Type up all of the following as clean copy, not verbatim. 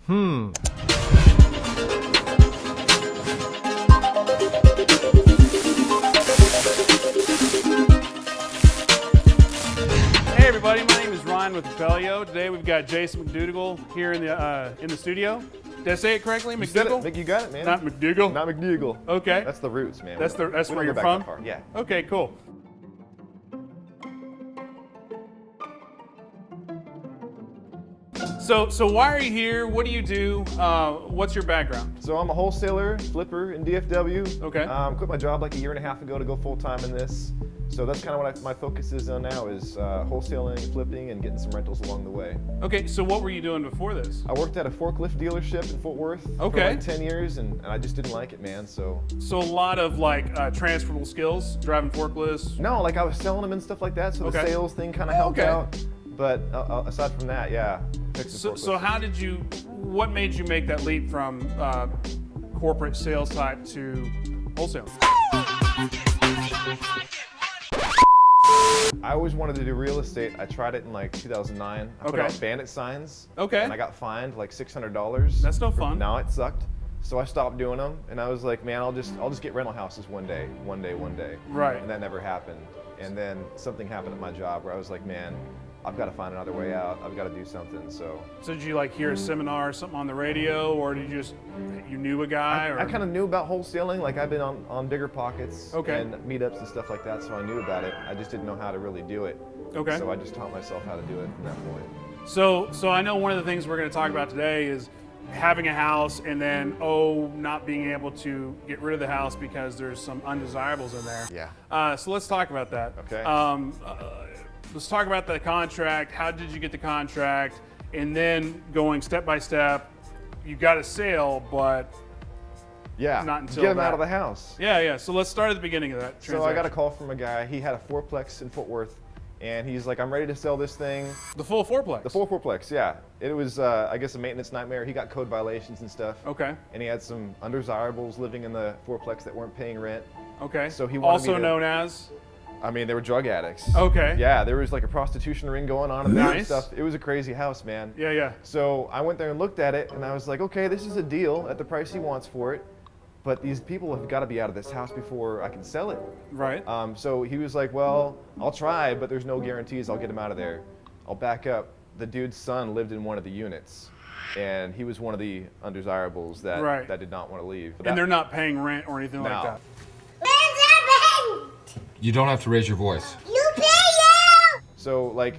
Hey everybody, my name is Ryan with Propelio. Today we've got Jason McDougall here in the studio. Did I say it correctly? McDougall? You got it, man. Not McDougall? Not McDougall. Okay. That's the roots, man. That's We where don't you're go back from? that far. Yeah. Okay, cool. So why are you here? What do you do? What's your background? So I'm a wholesaler, flipper in DFW. Okay. Quit my job like a year and a half ago to go full time in this. So that's kind of what my focus is on now is wholesaling, flipping, and getting some rentals along the way. Okay, so what were you doing before this? I worked at a forklift dealership in Fort Worth for like 10 years, and I just didn't like it, man. So a lot of like transferable skills, driving forklifts. no, like I was selling them and stuff like that. So the Okay. sales thing kind of helped Okay. out. But aside from that, yeah. So how did you? What made you make that leap from corporate sales type to wholesaling? I always wanted to do real estate. I tried it in like 2009. I put Okay. out bandit signs. Okay. And I got fined like $600. That's no fun. No, it sucked. So I stopped doing them, and I was like, man, I'll just get rental houses one day. Right. And that never happened. And then something happened at my job where I was like, man, I've got to find another way out. I've got to do something. So did you like hear a seminar or something on the radio, or did you knew a guy? I kind of knew about wholesaling. Like I've been on Bigger Pockets Okay. and meetups and stuff like that, so I knew about it. I just didn't know how to really do it. Okay. So I just taught myself how to do it from that point. So I know one of the things we're going to talk about today is having a house and then not being able to get rid of the house because there's some undesirables in there. Yeah. So let's talk about that. Okay. Let's talk about the contract. How did you get the contract? And then going step by step, you got a sale, but Yeah. not until get him that. out of the house. Yeah. So let's start at the beginning of that transaction. So I got a call from a guy. He had a fourplex in Fort Worth, and he's like, I'm ready to sell this thing. The full fourplex. The full fourplex, yeah. It was, I guess, a maintenance nightmare. He got code violations and stuff. Okay. And he had some undesirables living in the fourplex that weren't paying rent. Okay. So he wanted also me to- known as. I mean, they were drug addicts. Okay. Yeah, there was like a prostitution ring going on in there and Nice. stuff. It was a crazy house, man. Yeah. So I went there and looked at it, and I was like, okay, this is a deal at the price he wants for it, but these people have got to be out of this house before I can sell it. Right. So he was like, well, I'll try, but there's no guarantees I'll get him out of there. I'll back up. The dude's son lived in one of the units, and he was one of the undesirables that, Right. that did not want to leave. And they're not paying rent or anything like No. that. You don't have to raise your voice. So like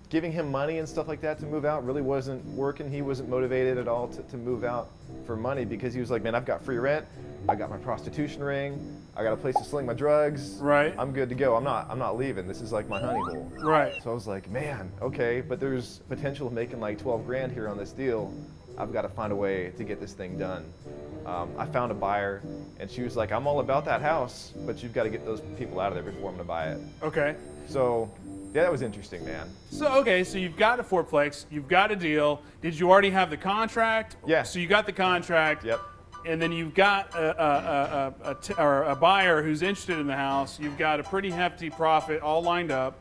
giving him money and stuff like that to move out really wasn't working. He wasn't motivated at all to move out for money because he was like, man, I've got free rent. I got my prostitution ring. I got a place to sling my drugs. Right. I'm good to go. I'm not leaving. This is like my honey hole. Right. So I was like, man, okay, but there's potential of making like 12 grand here on this deal. I've got to find a way to get this thing done. I found a buyer, and she was like, I'm all about that house, but you've got to get those people out of there before I'm gonna buy it. Okay. So, yeah, that was interesting, man. So you've got a fourplex, you've got a deal. Did you already have the contract? Yeah. So you got the contract. Yep. And then you've got a buyer who's interested in the house. You've got a pretty hefty profit all lined up.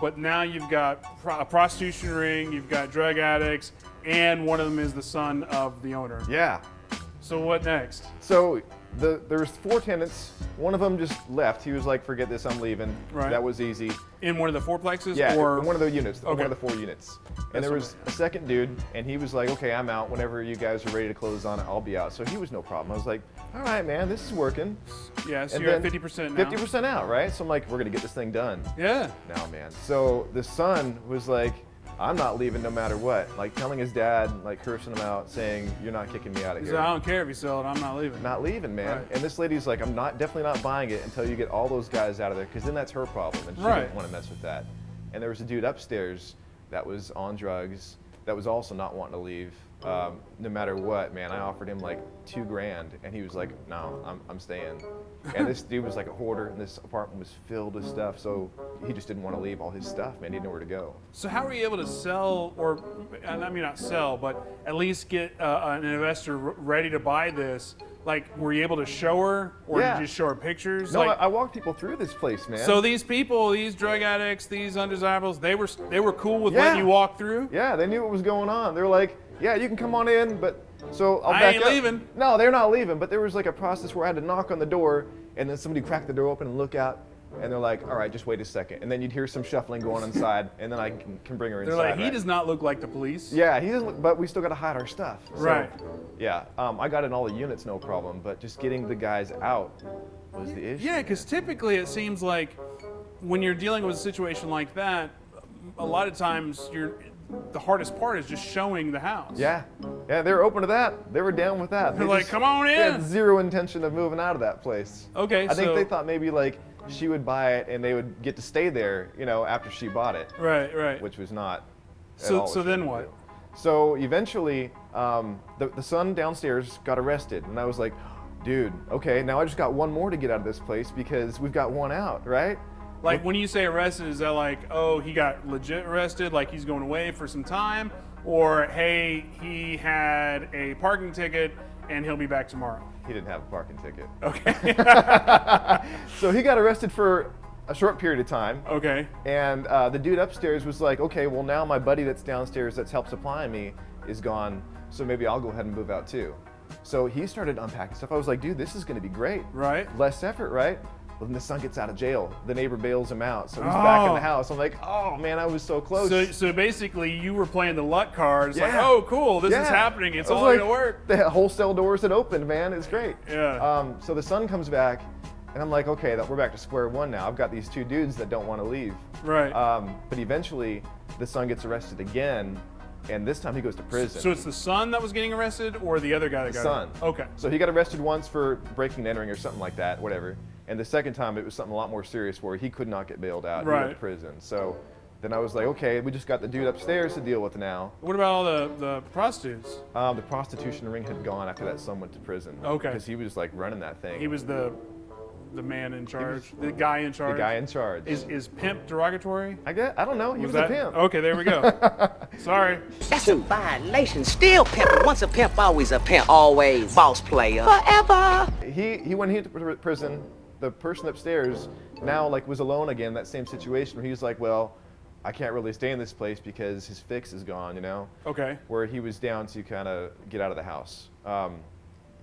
But now you've got a prostitution ring, you've got drug addicts, and one of them is the son of the owner. Yeah. So what next? So there's 4 tenants. One of them just left. He was like, forget this, I'm leaving. Right. That was easy. In one of the fourplexes? Yeah, Or in one of the units, Okay. one of the 4 units. And That's there was a second dude, and he was like, okay, I'm out. Whenever you guys are ready to close on it, I'll be out. So he was no problem. I was like, all right, man, this is working. Yeah, so And you're at then 50% now. 50% out, right? So I'm like, we're gonna get this thing done. Yeah. Now, man. So the son was like, I'm not leaving no matter what. Like telling his dad, like cursing him out, saying, you're not kicking me out of He here. said, I don't care if you sell it, I'm not leaving. Not leaving, man. Right. And this lady's like, I'm definitely not buying it until you get all those guys out of there, because then that's her problem, and she Right. didn't want to mess with that. And there was a dude upstairs that was on drugs, that was also not wanting to leave. No matter what, man, I offered him like $2 grand, and he was like, no, I'm staying. And this dude was like a hoarder, and this apartment was filled with stuff, so he just didn't want to leave all his stuff, man. He didn't know where to go. So how were you able to sell, or I mean not sell, but at least get an investor ready to buy this Like, were you able to show her, or Yeah. did you just show her pictures? No, like, I walked people through this place, man. so these people, these drug addicts, these undesirables, they were cool with Yeah. letting you walk through. Yeah, they knew what was going on. They were like, yeah, you can come on in, but so I'll I back ain't up. leaving. No, they're not leaving, but there was like a process where I had to knock on the door, and then somebody cracked the door open and look out, and they're like, all right, just wait a second. And then you'd hear some shuffling going inside, and then I can bring her They're inside. like, he right? does not look like the police. Yeah, he doesn't look, but we still got to hide our stuff. So, Right. Yeah, I got in all the units, no problem, but just getting the guys out was the issue. Yeah, because typically it seems like when you're dealing with a situation like that, a lot of times the hardest part is just showing the house. Yeah, they were open to that. They were down with that. They're like, come on They had in. zero intention of moving out of that place. Okay, I think so they thought maybe like she would buy it and they would get to stay there, after she bought it, right. which was not. at So all so what she then wanted what? to do. So eventually, the son downstairs got arrested, and I was like, dude, okay, now I just got one more to get out of this place because we've got one out, right? Like when you say arrested, is that like, oh, he got legit arrested, like he's going away for some time, or hey, he had a parking ticket and he'll be back tomorrow? He didn't have a parking ticket. Okay. So he got arrested for a short period of time. Okay. And the dude upstairs was like, okay, well now my buddy that's downstairs that's helped supplying me is gone, so maybe I'll go ahead and move out too. So he started unpacking stuff. I was like, dude, this is gonna be great. Right. Less effort, right? Well, then the son gets out of jail. The neighbor bails him out, so he's back in Oh. the house. I'm like, oh man, I was so close. So basically, you were playing the luck card. It's like, Yeah. oh, cool, this is Yeah. happening. It's I was all like, gonna work. The wholesale doors had opened, man. It's great. Yeah. So the son comes back, and I'm like, okay, we're back to square one now. I've got these two dudes that don't want to leave. Right. But eventually, the son gets arrested again, and this time he goes to prison. So it's the son that was getting arrested, or the other guy that got son. Okay. So he got arrested once for breaking and entering or something like that, whatever. And the second time it was something a lot more serious where he could not get bailed out. He went to Right. prison. So then I was like, okay, we just got the dude upstairs to deal with now. What about all the prostitutes? The prostitution ring had gone after that son went to prison. Okay. Because he was like running that thing. He was the man in charge, the guy in charge. the guy in charge. Is pimp derogatory? I don't know. He was a that pimp. Okay, there we go. Sorry. That's a violation. Still pimping. Once a pimp, always a pimp. Always boss player. Forever. He when he went to prison, the person upstairs now like was alone again. That same situation where he was like, well, I can't really stay in this place because his fix is gone. Okay. Where he was down to kind of get out of the house.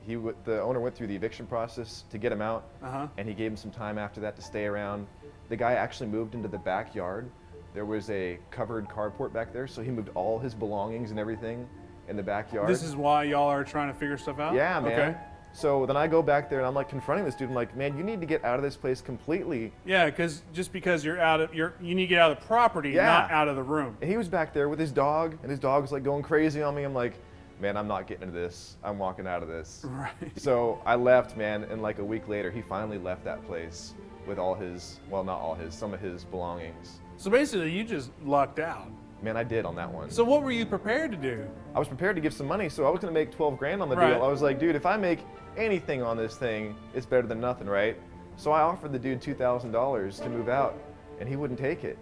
The owner went through the eviction process to get him out, and he gave him some time after that to stay around. The guy actually moved into the backyard. There was a covered carport back there, so he moved all his belongings and everything in the backyard. This is why y'all are trying to figure stuff out? Yeah, man. Okay. So then I go back there and I'm like confronting this dude. I'm like, man, you need to get out of this place completely. Yeah, because just because you need to get out of the property, Yeah. not out of the room. And he was back there with his dog, and his dog's like going crazy on me. I'm like, man, I'm not getting into this. I'm walking out of this. Right. So I left, man, and like a week later, he finally left that place with all his, well, not all his, some of his belongings. So basically, you just lucked out. Man, I did on that one. So what were you prepared to do? I was prepared to give some money, so I was gonna make 12 grand on the Right. deal. I was like, dude, if I make anything on this thing, it's better than nothing, right? So I offered the dude $2,000 to move out, and he wouldn't take it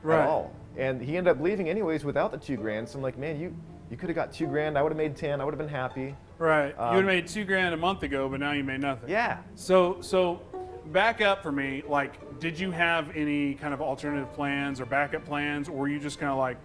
Right. at all. And he ended up leaving anyways without the 2 grand. So I'm like, man, you could have got 2 grand. I would have made 10. I would have been happy. Right. You would have made $2 grand a month ago, but now you made nothing. Yeah. So back up for me. Like, did you have any kind of alternative plans or backup plans, or were you just kind of like,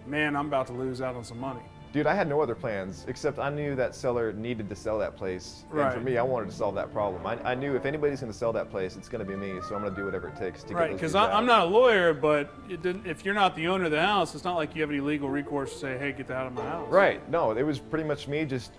man, I'm about to lose out on some money? Dude, I had no other plans except I knew that seller needed to sell that place. And for Right. me, I wanted to solve that problem. I knew if anybody's going to sell that place, it's going to be me. So I'm going to do whatever it takes to Right, get those because dudes out. I'm not a lawyer, but if you're not the owner of the house, it's not like you have any legal recourse to say, hey, get that out of my house. Right. No, it was pretty much me just,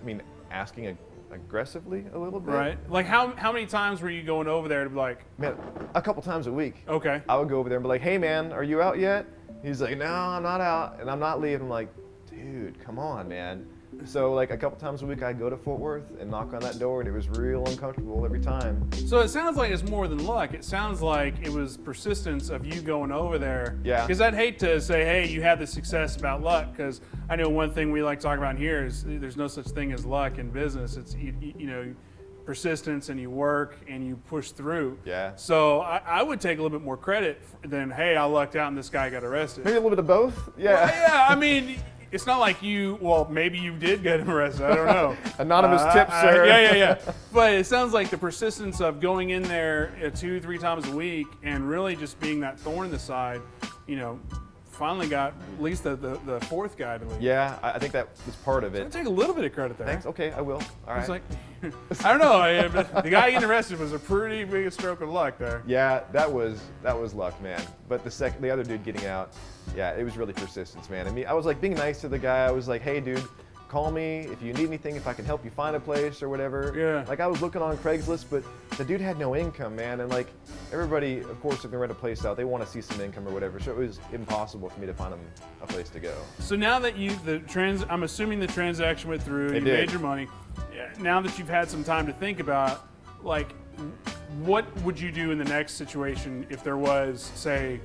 asking aggressively a little bit. Right. Like, how many times were you going over there to be like, Man, a couple times a week. okay, I would go over there and be like, hey man, are you out yet? He's like, no, I'm not out, and I'm not leaving. I'm like, dude, come on, man. So like a couple times a week, I'd go to Fort Worth and knock on that door, and it was real uncomfortable every time. so it sounds like it's more than luck. It sounds like it was persistence of you going over there. Yeah. Because I'd hate to say, hey, you had the success about luck, because I know one thing we like to talk about here is there's no such thing as luck in business. It's, persistence, and you work and you push through. Yeah. So I would take a little bit more credit than, hey, I lucked out and this guy got arrested. Maybe a little bit of both. Yeah. Well, yeah, I mean, it's not like you. Well, maybe you did get him arrested. I don't know. Anonymous tip, sir. Yeah. But it sounds like the persistence of going in there 2-3 times a week and really just being that thorn in the side, finally got at least the fourth guy to leave. Yeah, I think that was part of I'll it. take a little bit of credit there. Thanks. Okay, I will. All right. It's like, I don't know. But the guy getting arrested was a pretty big stroke of luck there. Yeah, that was luck, man. But the other dude getting out, yeah, it was really persistence, man. I mean, I was like being nice to the guy. I was like, hey, dude, call me if you need anything, if I can help you find a place or whatever. Yeah. Like I was looking on Craigslist, but the dude had no income, man. And like everybody, of course, if they rent a place out, they want to see some income or whatever. So it was impossible for me to find him a place to go. So now that I'm assuming the transaction went through, you made your money. Now that you've had some time to think about, like, what would you do in the next situation if there was, say,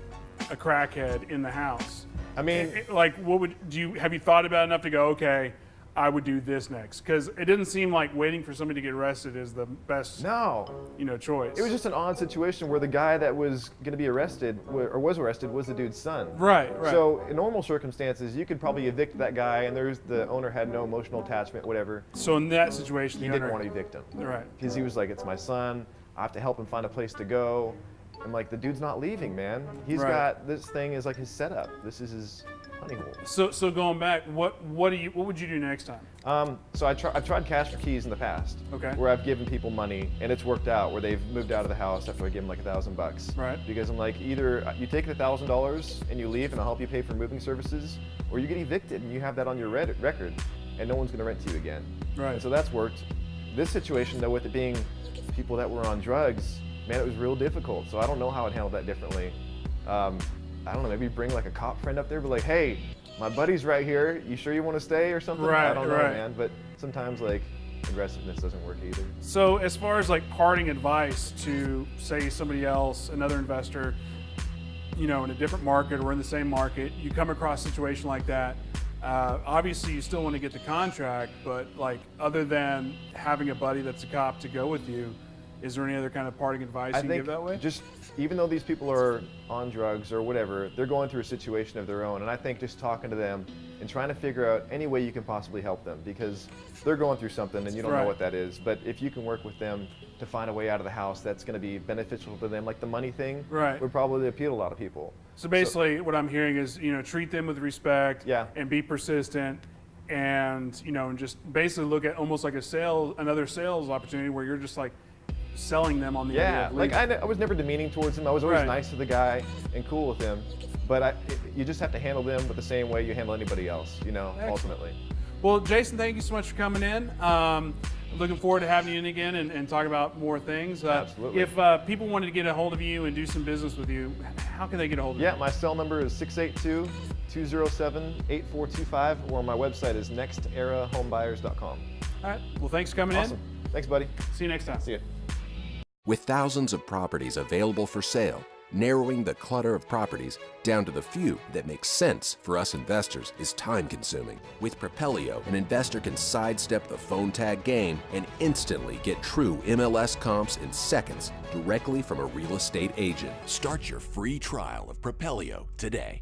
a crackhead in the house? I mean, like, have you thought about enough to go, okay, I would do this next? Because it didn't seem like waiting for somebody to get arrested is the best choice. It was just an odd situation where the guy that was going to be arrested, or was arrested, was the dude's son. Right. So in normal circumstances, you could probably evict that guy, and the owner had no emotional attachment, whatever. So in that situation, he didn't want to evict him. Right. Because he was like, it's my son, I have to help him find a place to go. I'm like, the dude's not leaving, man. He's got, this thing is like his setup. This is his honey hole. So going back, what would you do next time? So I've tried cash for keys in the past. Okay. Where I've given people money and it's worked out, where they've moved out of the house after I give them like $1,000. Right. Because I'm like, either you take the $1,000 and you leave and I'll help you pay for moving services, or you get evicted and you have that on your record and no one's gonna rent to you again. Right. And so that's worked. This situation though, with it being people that were on drugs, man, it was real difficult. So I don't know how I'd handle that differently. I don't know, maybe bring like a cop friend up there, but like, hey, my buddy's right here. You sure you want to stay or something? Right, I don't know, man. But sometimes like aggressiveness doesn't work either. So as far as like parting advice to say somebody else, another investor, in a different market or in the same market, you come across a situation like that. Obviously, you still want to get the contract, but like other than having a buddy that's a cop to go with you, is there any other kind of parting advice you give that way? Just even though these people are on drugs or whatever, they're going through a situation of their own. And I think just talking to them and trying to figure out any way you can possibly help them, because they're going through something and you don't know what that is. But if you can work with them to find a way out of the house that's going to be beneficial to them, like the money thing, would probably appeal to a lot of people. So basically what I'm hearing is, treat them with respect and be persistent, and, and just basically look at almost like another sales opportunity where you're just like selling them on the idea of like I was never demeaning towards him. I was always nice to the guy and cool with him. But you just have to handle them with the same way you handle anybody else, ultimately. Well, Jason, thank you so much for coming in. Looking forward to having you in again and talk about more things. Absolutely. If people wanted to get a hold of you and do some business with you, how can they get a hold of you? Yeah, my cell number is 682-207-8425, or my website is nexterahomebuyers.com. All right. Well, thanks for coming in. Thanks, buddy. See you next time. See you. With thousands of properties available for sale, narrowing the clutter of properties down to the few that make sense for us investors is time-consuming. With Propelio, an investor can sidestep the phone tag game and instantly get true MLS comps in seconds directly from a real estate agent. Start your free trial of Propelio today.